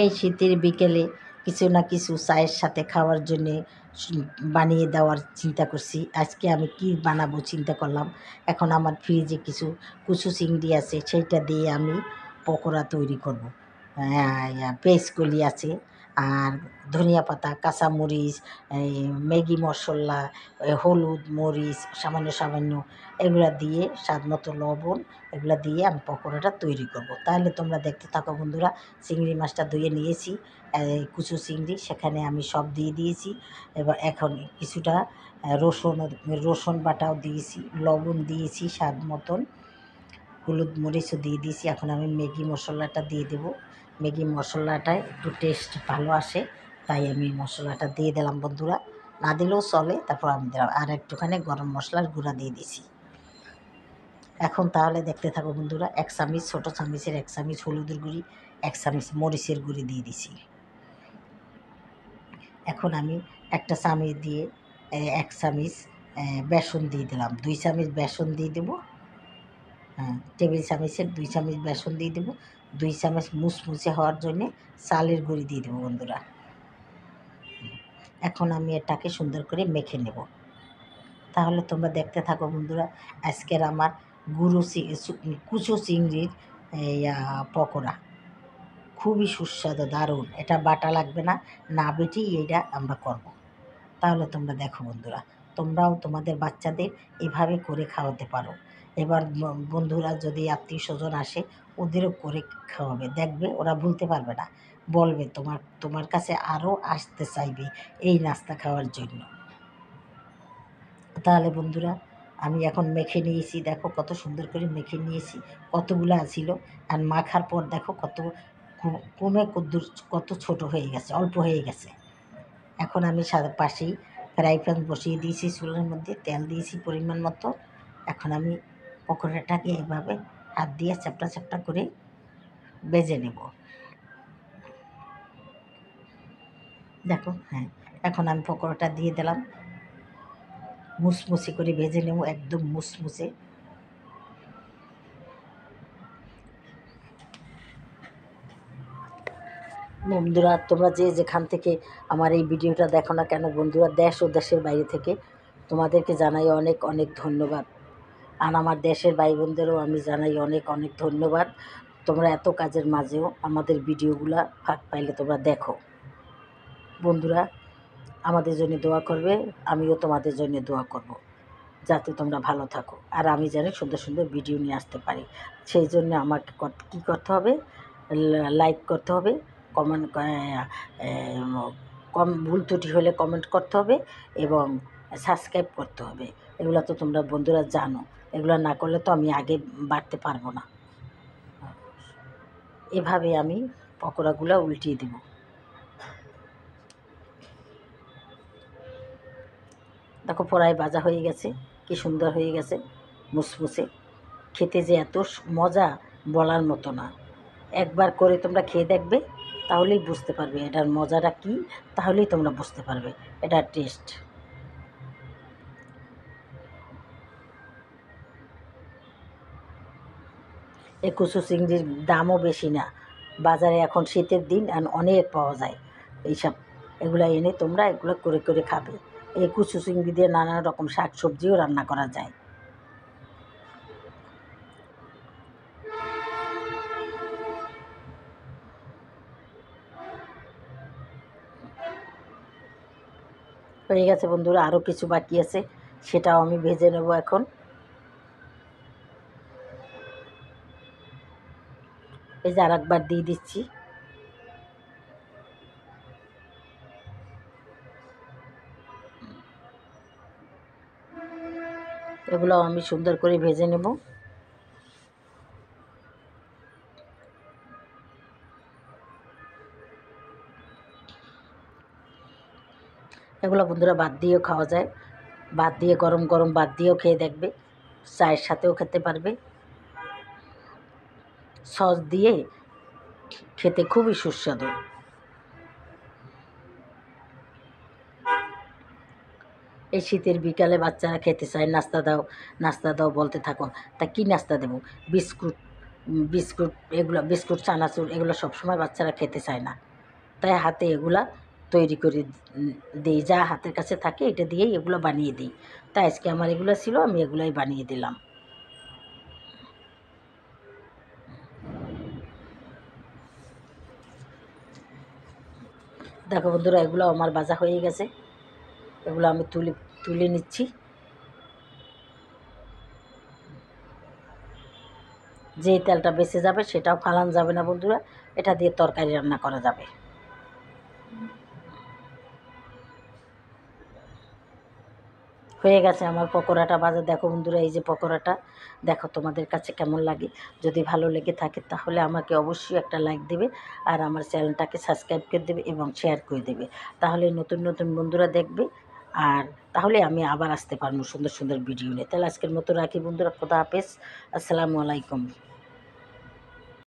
এই শীতের বিকেলে কিছু না কিছু চায়ের সাথে খাওয়ার জন্যে বানিয়ে দেওয়ার চিন্তা করছি। আজকে আমি কি বানাবো চিন্তা করলাম। এখন আমার ফ্রিজে কিছু কুচু চিংড়ি আছে, সেইটা দিয়ে আমি পকোড়া তৈরি করব। পেঁয়াজ কলি আছে, আর ধনিয়া পাতা, কাঁচামরিচ, এই ম্যাগি মশলা, হলুদ, মরিচ সামান্য সামান্য, এগুলা দিয়ে স্বাদ মতো লবণ, এগুলা দিয়ে আমি পকোড়াটা তৈরি করব। তাহলে তোমরা দেখতে থাকো বন্ধুরা। চিংড়ি মাছটা ধুয়ে নিয়েছি, কুচু চিংড়ি, সেখানে আমি সব দিয়ে দিয়েছি। এবার এখন কিছুটা রসুন বাটাও দিয়েছি, লবণ দিয়েছি স্বাদ মতন, হলুদ মরিচও দিয়ে দিয়েছি। এখন আমি ম্যাগি মশলাটা দিয়ে দেবো। ম্যাগি মশলাটা একটু টেস্ট ভালো আসে, তাই আমি মশলাটা দিয়ে দিলাম বন্ধুরা। না দিলেও চলে, তারপর আমি দিলাম আর একটুখানি গরম মশলার গুঁড়া দিয়ে দিছি। এখন তাহলে দেখতে থাকো বন্ধুরা। 1 চামচ, ছোটো চামচের 1 চামচ হলুদের গুঁড়ি, 1 চামচ মরিচের গুঁড়ি দিয়ে দিছি। এখন আমি একটা চামচ দিয়ে 1 চামচ বেসন দিয়ে দিলাম, 2 চামচ বেসন দিয়ে দেবো। টেবিল চামচের 2 চামচ বেসন দিয়ে দেবো। 2 চামচ মুচমুচে হওয়ার জন্যে চালের গুঁড়ি দিয়ে দেবো বন্ধুরা। এখন আমি এটাকে সুন্দর করে মেখে নেব। তাহলে তোমরা দেখতে থাকো বন্ধুরা। আজকের আমার কুচো চিংড়ির পকোড়া খুবই সুস্বাদু, দারুণ। এটা বাটা লাগবে না, না বেটেই এটা আমরা করব। তাহলে তোমরা দেখো বন্ধুরা, তোমরাও তোমাদের বাচ্চাদের এভাবে করে খাওয়াতে পারো। এবার বন্ধুরা যদি আত্মীয় স্বজন আসে, ওদেরও করে খাওয়াবে, দেখবে ওরা ভুলতে পারবে না, বলবে তোমার কাছে আরও আসতে চাইবে এই নাস্তা খাওয়ার জন্য। তাহলে বন্ধুরা, আমি এখন মেখে নিয়েছি, দেখো কত সুন্দর করে মেখে নিয়েছি, কতগুলো ছিল। আর মাখার পর দেখো কমে কত ছোট হয়ে গেছে, অল্প হয়ে গেছে। এখন আমি পাশেই ফ্রাই প্যান বসিয়ে দিয়েছি, চুলার মধ্যে তেল দিয়েছি পরিমাণ মতো। এখন আমি পকোড়াটাকে এভাবে হাত দিয়ে চ্যাপটা চ্যাপটা করে ভেজে নেব। দেখো, এখন আমি পকোড়াটা দিয়ে দিলাম, মুসমুসি করে ভেজে নেব, একদম মুসমুসে। বন্ধুরা, তোমরা যে যেখান থেকে আমার এই ভিডিওটা দেখো না কেন বন্ধুরা, দেশ ও দেশের বাইরে থেকে, তোমাদেরকে জানাই অনেক অনেক ধন্যবাদ। আর আমার দেশের ভাই বোনদেরও আমি জানাই অনেক অনেক ধন্যবাদ। তোমরা এত কাজের মাঝেও আমাদের ভিডিওগুলা ফাঁক পাইলে তোমরা দেখো। বন্ধুরা, আমাদের জন্য দোয়া করবে, আমিও তোমাদের জন্য দোয়া করব, যাতে তোমরা ভালো থাকো আর আমি জানি সুন্দর সুন্দর ভিডিও নিয়ে আসতে পারি। সেই জন্য আমাকে কী করতে হবে, লাইক করতে হবে, কমেন্ট, ভুল ত্রুটি হলে কমেন্ট করতে হবে এবং সাবস্ক্রাইব করতে হবে। এগুলো তো তোমরা বন্ধুরা জানো, এগুলো না করলে তো আমি আগে বাড়তে পারবো না। এভাবে আমি পকোড়াগুলো উল্টিয়ে দেব। দেখো পড়ায় ভাজা হয়ে গেছে, কি সুন্দর হয়ে গেছে, মুসমুসে। খেতে যে এত মজা বলার মতো না। একবার করে তোমরা খেয়ে দেখবে, তাহলেই বুঝতে পারবে এটার মজাটা কী, তাহলেই তোমরা বুঝতে পারবে এটার টেস্ট। এই কুচু চিংড়ির দামও বেশি না, বাজারে এখন শীতের দিন অনেক পাওয়া যায় এইসব। এগুলো এনে তোমরা এগুলো করে করে খাবে। এই কুচু চিংড়ি দিয়ে নানা রকম শাক সবজিও রান্না করা যায়। হয়ে গেছে বন্ধুরা, আরও কিছু বাকি আছে, সেটাও আমি ভেজে নেব এখন। এই যে আরেকবার দিয়ে দিচ্ছি। এগুলো আমি সুন্দর করে ভেজে নেব। এগুলো বন্ধুরা ভাত দিয়েও খাওয়া যায়, ভাত দিয়ে গরম গরম ভাত দিয়েও খেয়ে দেখবে, চায়ের সাথেও খেতে পারবে। সস দিয়ে খেতে খুবই সুস্বাদু। এই শীতের বিকালে বাচ্চারা খেতে চায়, নাস্তা দাও নাস্তা দাও বলতে থাকো, তা কী নাস্তা দেবো? বিস্কুট, বিস্কুট, এগুলো বিস্কুট, চানাচুর এগুলো সবসময় বাচ্চারা খেতে চায় না, তাই হাতে এগুলা তৈরি করে দিই, যা হাতের কাছে থাকে এটা দিয়েই এগুলো বানিয়ে দিই। তাই আজকে আমার এগুলো ছিল, আমি এগুলাই বানিয়ে দিলাম। দেখো বন্ধুরা, এগুলো আমার ভাজা হয়ে গেছে, এগুলো আমি তুলে নিচ্ছি। যেই তেলটা বেঁচে যাবে সেটাও ফালান যাবে না বন্ধুরা, এটা দিয়ে তরকারি রান্না করা যাবে। হয়ে গেছে আমার পকোড়াটা ভাজা। দেখো বন্ধুরা, এই যে পকোড়াটা, দেখো তোমাদের কাছে কেমন লাগে। যদি ভালো লেগে থাকে তাহলে আমাকে অবশ্যই একটা লাইক দেবে, আর আমার চ্যানেলটাকে সাবস্ক্রাইব করে দেবে এবং শেয়ার করে দেবে। তাহলে নতুন নতুন বন্ধুরা দেখবে, আর তাহলে আমি আবার আসতে পারবো সুন্দর সুন্দর ভিডিও নিয়ে। তাহলে আজকের মতো রাখি বন্ধুরা, খোদা হাফেজ, আসসালামু আলাইকুম।